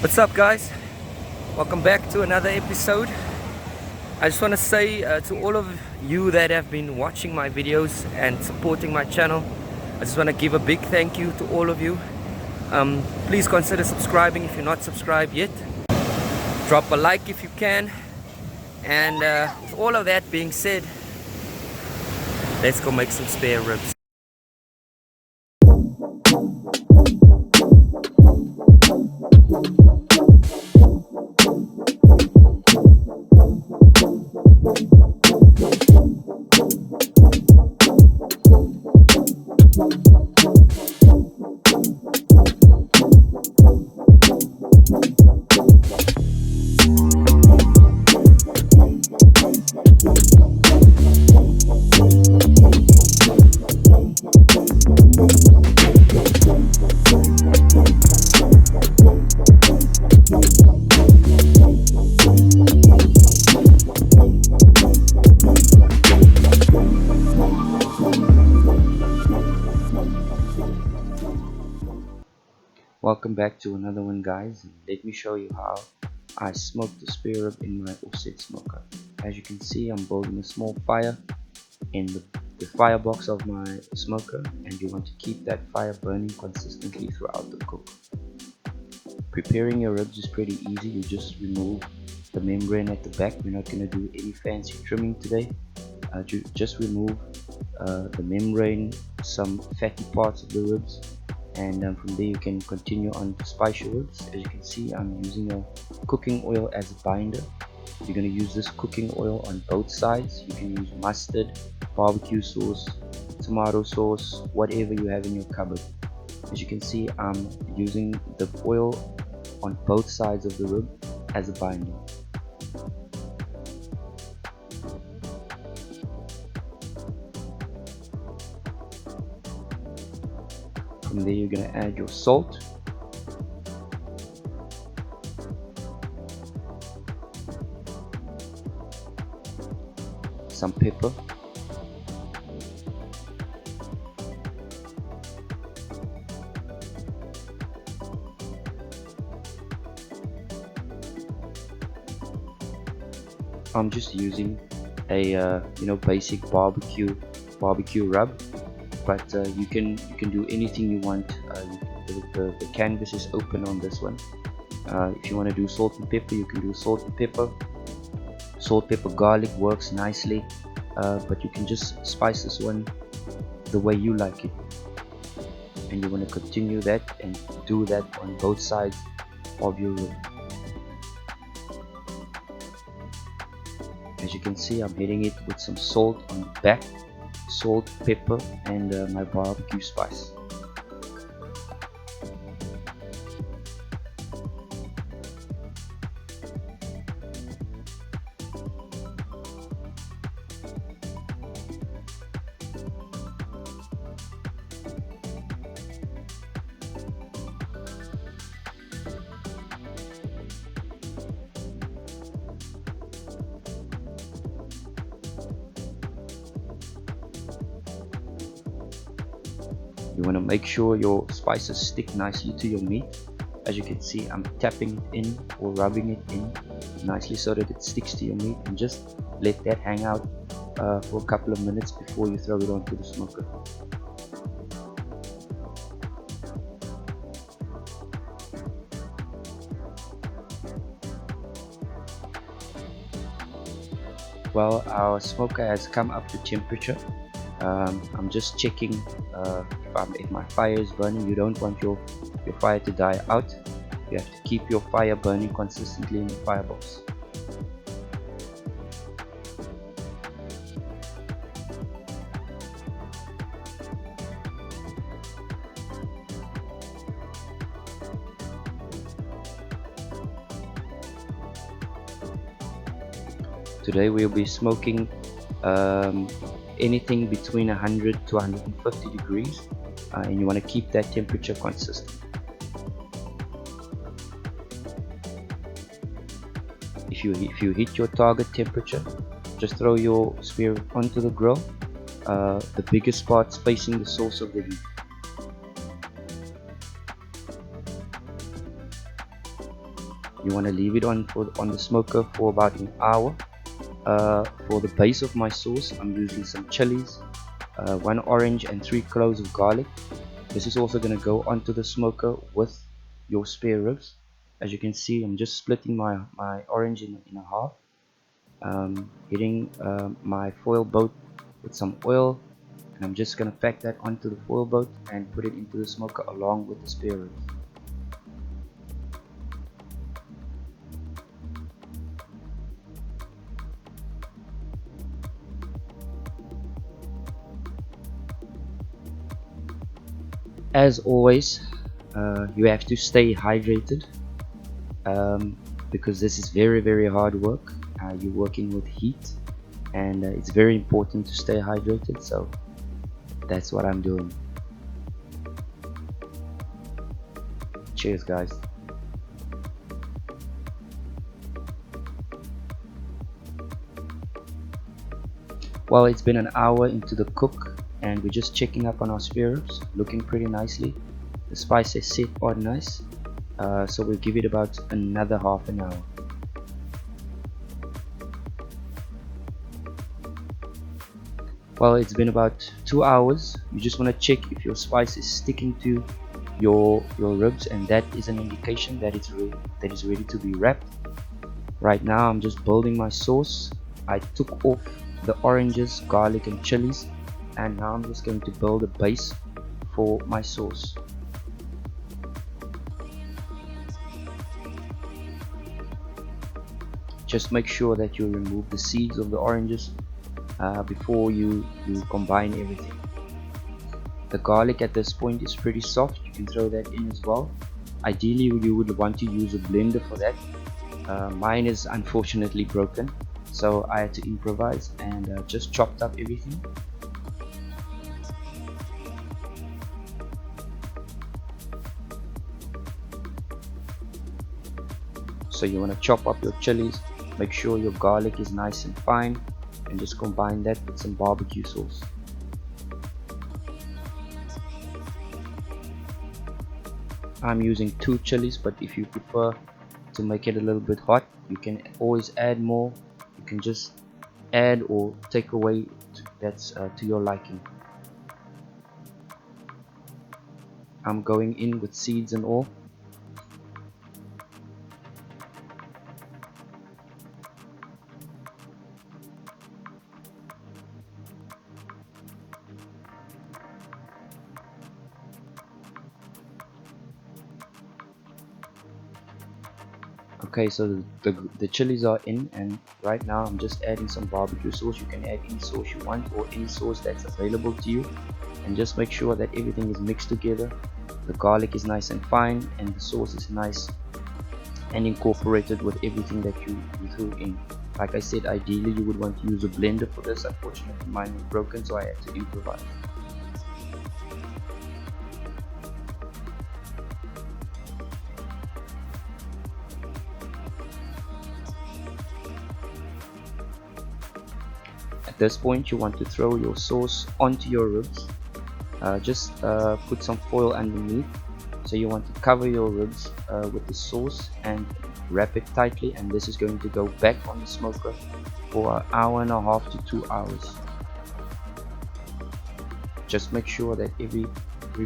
What's up, guys? Welcome back to another episode. I just want to say to all of you that have been watching my videos and supporting my channel, I just want to give a big thank you to all of you. Please consider subscribing if you're not subscribed yet. Drop a like if you can. And with all of that being said, let's go make some spare ribs. Welcome back to another one, guys. Let me show you how I smoke the spare rib in my offset smoker. As you can see, I'm building a small fire in the firebox of my smoker, and you want to keep that fire burning consistently throughout the cook. Preparing your ribs is pretty easy. You just remove the membrane at the back. We're not going to do any fancy trimming today. Just remove the membrane, some fatty parts of the ribs, and from there you can continue on to spice your ribs. As you can see, I'm using a cooking oil as a binder. You're going to use this cooking oil on both sides. You can use mustard, barbecue sauce, tomato sauce, whatever you have in your cupboard. As you can see, I'm using the oil on both sides of the rib as a binder. From there, you're going to add your salt, some pepper, I'm just using a basic barbecue rub, but you can do anything you want. The canvas is open on this one. If you want to do salt and pepper, you can do salt and pepper. Salt, pepper, garlic works nicely, but you can just spice this one the way you like it, and you want to continue that and do that on both sides of your rib. As you can see, I'm hitting it with some salt on the back, salt, pepper, and my barbecue spice. You want to make sure your spices stick nicely to your meat. As you can see, I'm tapping it in or rubbing it in nicely so that it sticks to your meat, and just let that hang out for a couple of minutes before you throw it onto the smoker. Well, our smoker has come up to temperature. I'm just checking if my fire is burning. You don't want your fire to die out. You have to keep your fire burning consistently in the firebox. Today we'll be smoking anything between 100 to 150 degrees, and you want to keep that temperature consistent. If you hit your target temperature, just throw your spear onto the grill, the biggest part facing the source of the heat. You want to leave it on the smoker for about an hour. For the base of my sauce, I'm using some chilies, 1 orange and 3 cloves of garlic. This is also going to go onto the smoker with your spare ribs. As you can see, I'm just splitting my orange in a half, hitting my foil boat with some oil, and I'm just going to pack that onto the foil boat and put it into the smoker along with the spare ribs. As always, you have to stay hydrated, um, because this is very hard work. You're working with heat, and it's very important to stay hydrated, so that's what I'm doing. Cheers, guys. Well, it's been an hour into the cook, and we're just checking up on our spare ribs, looking pretty nicely. The spice is set quite nice, so we'll give it about another half an hour. Well, it's been about 2 hours. You just want to check if your spice is sticking to your ribs, and that is an indication that it's ready to be wrapped. Right now I'm just building my sauce. I took off the oranges, garlic and chilies, and now I'm just going to build a base for my sauce. Just make sure that you remove the seeds of the oranges before you combine everything. The garlic at this point is pretty soft. You can throw that in as well. Ideally you would want to use a blender for that. Mine is unfortunately broken, so I had to improvise and just chopped up everything. So you want to chop up your chilies, make sure your garlic is nice and fine, and just combine that with some barbecue sauce. I'm using 2 chilies, but if you prefer to make it a little bit hot, you can always add more. You can just add or take away, that's to your liking. I'm going in with seeds and all. Okay, so the chilies are in, and right now I'm just adding some barbecue sauce. You can add any sauce you want or any sauce that's available to you, and just make sure that everything is mixed together. The garlic is nice and fine, and the sauce is nice and incorporated with everything that you threw in. Like I said, ideally you would want to use a blender for this. Unfortunately mine was broken, so I had to improvise. At this point you want to throw your sauce onto your ribs. Just put some foil underneath. So you want to cover your ribs with the sauce and wrap it tightly, and this is going to go back on the smoker for an hour and a half to 2 hours. Just make sure that every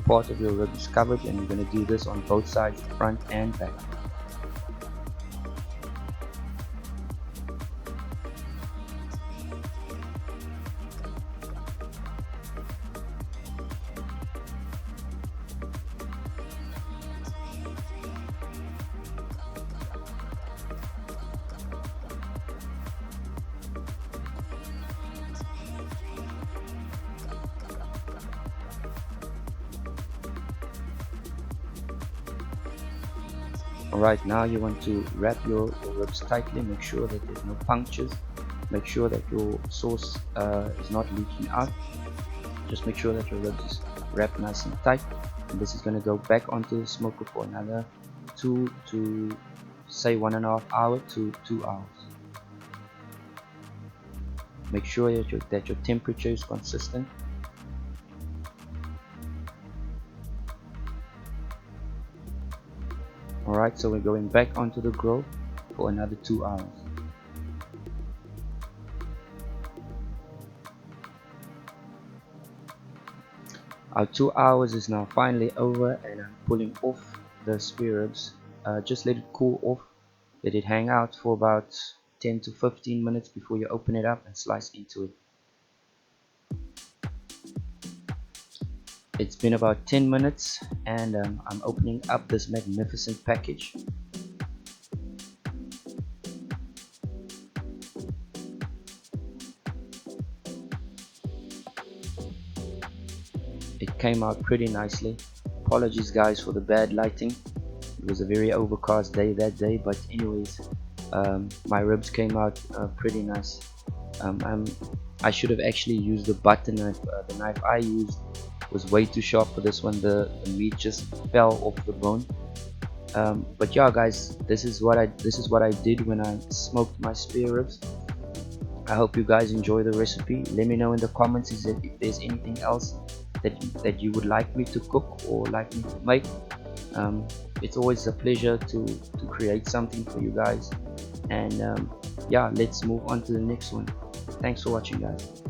part of your rib is covered, and you're going to do this on both sides, front and back. Alright, now you want to wrap your ribs tightly. Make sure that there's no punctures. Make sure that your sauce is not leaking out. Just make sure that your ribs is wrapped nice and tight. And this is going to go back onto the smoker for another 2 to say 1.5 hours to 2 hours. Make sure that your temperature is consistent. Alright, so we're going back onto the grill for another 2 hours. Our 2 hours is now finally over, and I'm pulling off the spare ribs. Just let it cool off, let it hang out for about 10 to 15 minutes before you open it up and slice into it. It's been about 10 minutes, and I'm opening up this magnificent package. It came out pretty nicely. Apologies guys for the bad lighting. It was a very overcast day that day, but anyways, my ribs came out pretty nice. I should have actually used the butter knife. The knife I used was way too sharp for this one. The meat just fell off the bone. But yeah guys, this is what I did when I smoked my spare ribs. I hope you guys enjoy the recipe. Let me know in the comments if there's anything else that you would like me to cook or like me to make. It's always a pleasure to create something for you guys, and yeah, let's move on to the next one. Thanks for watching guys.